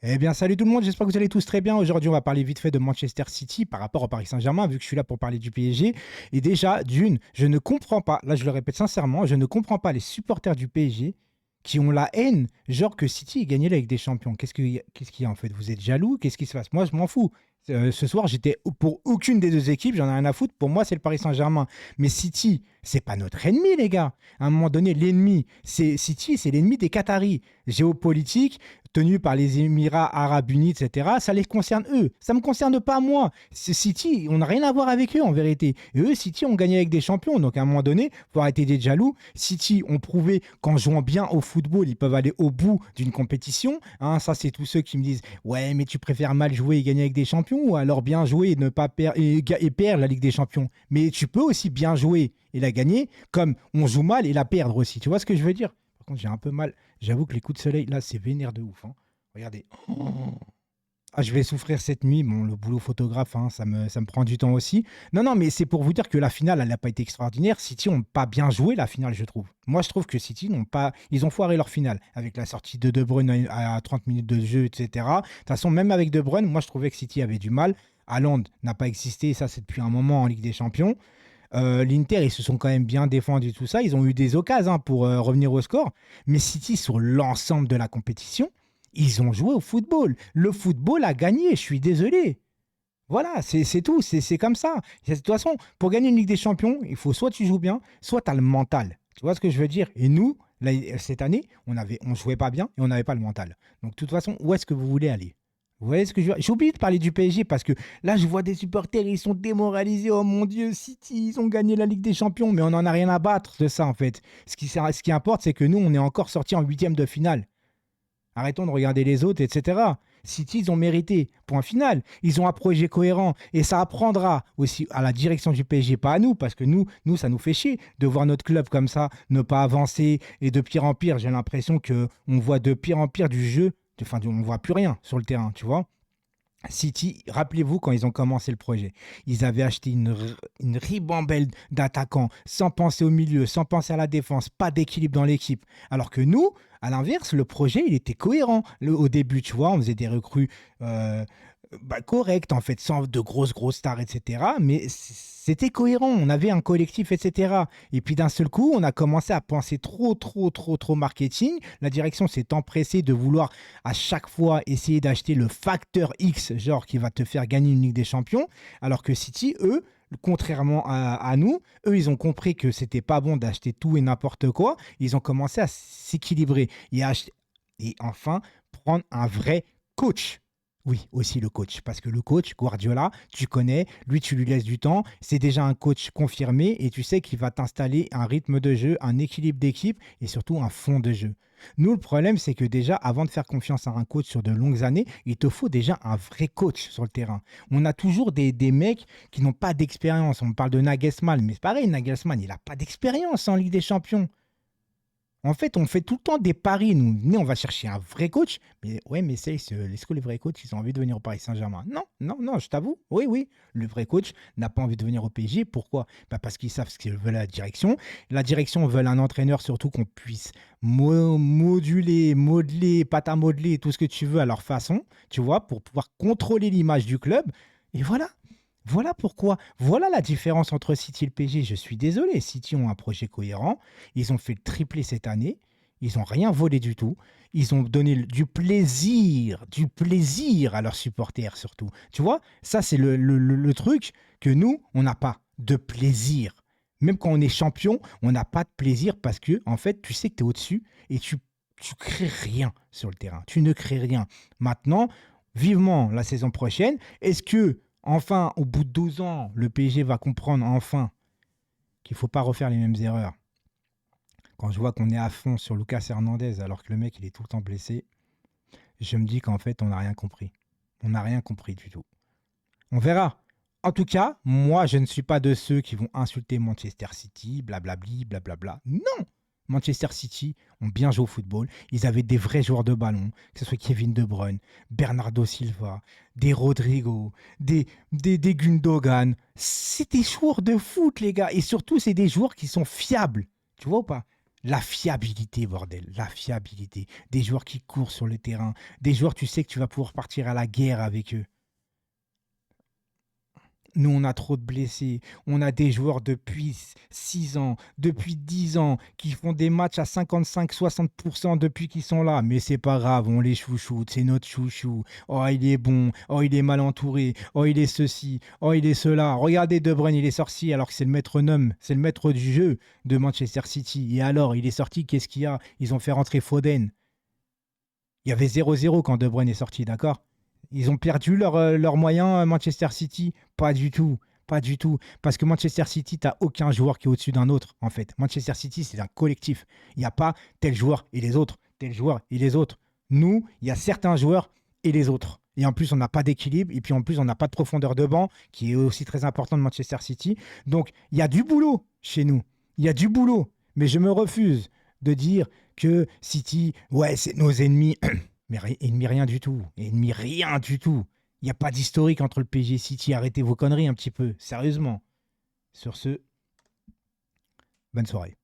Eh bien, salut tout le monde, j'espère que vous allez tous très bien. Aujourd'hui, on va parler vite fait de Manchester City par rapport au Paris Saint-Germain, vu que je suis là pour parler du PSG. Et déjà, d'une, je ne comprends pas, là je le répète sincèrement, je ne comprends pas les supporters du PSG qui ont la haine, genre que City ait gagné la Ligue des Champions. Qu'est-ce qu'il y a en fait? Vous êtes jaloux? Qu'est-ce qui se passe? Moi, je m'en fous. Ce soir, j'étais pour aucune des deux équipes, j'en ai rien à foutre. Pour moi, c'est le Paris Saint-Germain. Mais City, c'est pas notre ennemi, les gars. À un moment donné, l'ennemi, c'est City, c'est l'ennemi des Qataris. Géopolitique, tenus par les Émirats Arabes Unis, etc., ça les concerne eux. Ça ne me concerne pas moi. C'est City, on n'a rien à voir avec eux en vérité. Et eux, City, ont gagné avec des champions. Donc à un moment donné, il faut arrêter d'être jaloux. City ont prouvé qu'en jouant bien au football, ils peuvent aller au bout d'une compétition. Hein, ça, c'est tous ceux qui me disent ouais, mais tu préfères mal jouer et gagner avec des champions ou alors bien jouer et ne pas perdre et perdre la Ligue des Champions. Mais tu peux aussi bien jouer et la gagner, comme on joue mal et la perdre aussi. Tu vois ce que je veux dire? Par contre, j'ai un peu mal. J'avoue que les coups de soleil, là, c'est vénère de ouf. Hein. Regardez. Ah, je vais souffrir cette nuit. Bon, le boulot photographe, hein, ça me prend du temps aussi. Non, non, mais c'est pour vous dire que la finale, elle n'a pas été extraordinaire. City n'ont pas bien joué la finale, je trouve. Moi, je trouve que City n'ont pas. Ils ont foiré leur finale avec la sortie de De Bruyne à 30 minutes de jeu, etc. De toute façon, même avec De Bruyne, moi, je trouvais que City avait du mal. Haaland n'a pas existé, ça, c'est depuis un moment en Ligue des Champions. L'Inter, ils se sont quand même bien défendus, tout ça. Ils ont eu des occasions hein, pour revenir au score. Mais City, sur l'ensemble de la compétition, ils ont joué au football. Le football a gagné, je suis désolé. Voilà, c'est tout, c'est comme ça. De toute façon, pour gagner une Ligue des Champions, il faut soit tu joues bien, soit tu as le mental. Tu vois ce que je veux dire? Et nous, là, cette année, on jouait pas bien et on n'avait pas le mental. Donc, de toute façon, où est-ce que vous voulez aller? Vous voyez ce que je veux dire? J'ai oublié de parler du PSG parce que là, je vois des supporters, ils sont démoralisés. Oh mon Dieu, City, ils ont gagné la Ligue des Champions, mais on n'en a rien à battre de ça, en fait. Ce qui importe, c'est que nous, on est encore sortis en huitième de finale. Arrêtons de regarder les autres, etc. City, ils ont mérité. Point final. Ils ont un projet cohérent. Et ça apprendra aussi à la direction du PSG, pas à nous, parce que nous, ça nous fait chier de voir notre club comme ça, ne pas avancer. Et de pire en pire, j'ai l'impression qu'on voit de pire en pire du jeu. Enfin, on ne voit plus rien sur le terrain, tu vois. City, rappelez-vous quand ils ont commencé le projet, ils avaient acheté une ribambelle d'attaquants sans penser au milieu, sans penser à la défense, pas d'équilibre dans l'équipe. Alors que nous, à l'inverse, le projet, il était cohérent. Au début, tu vois, on faisait des recrues euh, correctes, en fait, sans de grosses stars, etc. Mais c'était cohérent, on avait un collectif, etc. Et puis d'un seul coup, on a commencé à penser trop marketing. La direction s'est empressée de vouloir à chaque fois essayer d'acheter le facteur X, genre qui va te faire gagner une Ligue des Champions, alors que City, eux, contrairement à nous, eux, ils ont compris que c'était pas bon d'acheter tout et n'importe quoi. Ils ont commencé à s'équilibrer et enfin prendre un vrai coach. Oui, aussi le coach. Parce que le coach, Guardiola, tu connais, lui, tu lui laisses du temps. C'est déjà un coach confirmé et tu sais qu'il va t'installer un rythme de jeu, un équilibre d'équipe et surtout un fond de jeu. Nous, le problème, c'est que déjà, avant de faire confiance à un coach sur de longues années, il te faut déjà un vrai coach sur le terrain. On a toujours des mecs qui n'ont pas d'expérience. On parle de Nagelsmann, mais c'est pareil, Nagelsmann, il n'a pas d'expérience en Ligue des Champions. En fait, on fait tout le temps des paris, nous. Nous, on va chercher un vrai coach. Mais ouais, mais est-ce que les vrais coachs, ils ont envie de venir au Paris Saint-Germain? Non, non, non, je t'avoue. Oui, oui. Le vrai coach n'a pas envie de venir au PSG. Pourquoi? Bah parce qu'ils savent ce qu'ils veulent à la direction. La direction veut un entraîneur surtout qu'on puisse modeler, pâte à modeler, tout ce que tu veux à leur façon, tu vois, pour pouvoir contrôler l'image du club. Et voilà. Voilà pourquoi, voilà la différence entre City et le PSG. Je suis désolé, City ont un projet cohérent. Ils ont fait le triplé cette année. Ils n'ont rien volé du tout. Ils ont donné du plaisir à leurs supporters surtout. Tu vois, ça c'est le truc que nous, on n'a pas de plaisir. Même quand on est champion, on n'a pas de plaisir parce que, en fait, tu sais que tu es au-dessus et tu crées rien sur le terrain. Tu ne crées rien. Maintenant, vivement la saison prochaine. Est-ce que enfin, au bout de 12 ans, le PSG va comprendre enfin qu'il ne faut pas refaire les mêmes erreurs. Quand je vois qu'on est à fond sur Lucas Hernandez alors que le mec il est tout le temps blessé, je me dis qu'en fait on n'a rien compris. On n'a rien compris du tout. On verra. En tout cas, moi je ne suis pas de ceux qui vont insulter Manchester City, blablabli, blablabla. Non. Manchester City ont bien joué au football. Ils avaient des vrais joueurs de ballon, que ce soit Kevin De Bruyne, Bernardo Silva, des Rodrigo, des Gundogan. C'est des joueurs de foot, les gars. Et surtout, c'est des joueurs qui sont fiables. Tu vois ou pas? La fiabilité, bordel, la fiabilité. Des joueurs qui courent sur le terrain, des joueurs, tu sais que tu vas pouvoir partir à la guerre avec eux. Nous, on a trop de blessés. On a des joueurs depuis 6 ans, depuis 10 ans, qui font des matchs à 55-60% depuis qu'ils sont là. Mais c'est pas grave, on les chouchoute, c'est notre chouchou. Oh, il est bon. Oh, il est mal entouré. Oh, il est ceci. Oh, il est cela. Regardez De Bruyne, il est sorti alors que c'est le maître homme, c'est le maître du jeu de Manchester City. Et alors, il est sorti, qu'est-ce qu'il y a? Ils ont fait rentrer Foden. Il y avait 0-0 quand De Bruyne est sorti, d'accord? Ils ont perdu leurs moyens, Manchester City? Pas du tout. Pas du tout. Parce que Manchester City, tu n'as aucun joueur qui est au-dessus d'un autre, en fait. Manchester City, c'est un collectif. Il n'y a pas tel joueur et les autres, tel joueur et les autres. Nous, il y a certains joueurs et les autres. Et en plus, on n'a pas d'équilibre. Et puis en plus, on n'a pas de profondeur de banc, qui est aussi très important de Manchester City. Donc, il y a du boulot chez nous. Il y a du boulot. Mais je me refuse de dire que City, ouais, c'est nos ennemis. Mais ennemi rien du tout. Ennemi rien du tout. Il n'y a pas d'historique entre le PSG et City. Arrêtez vos conneries un petit peu. Sérieusement. Sur ce, bonne soirée.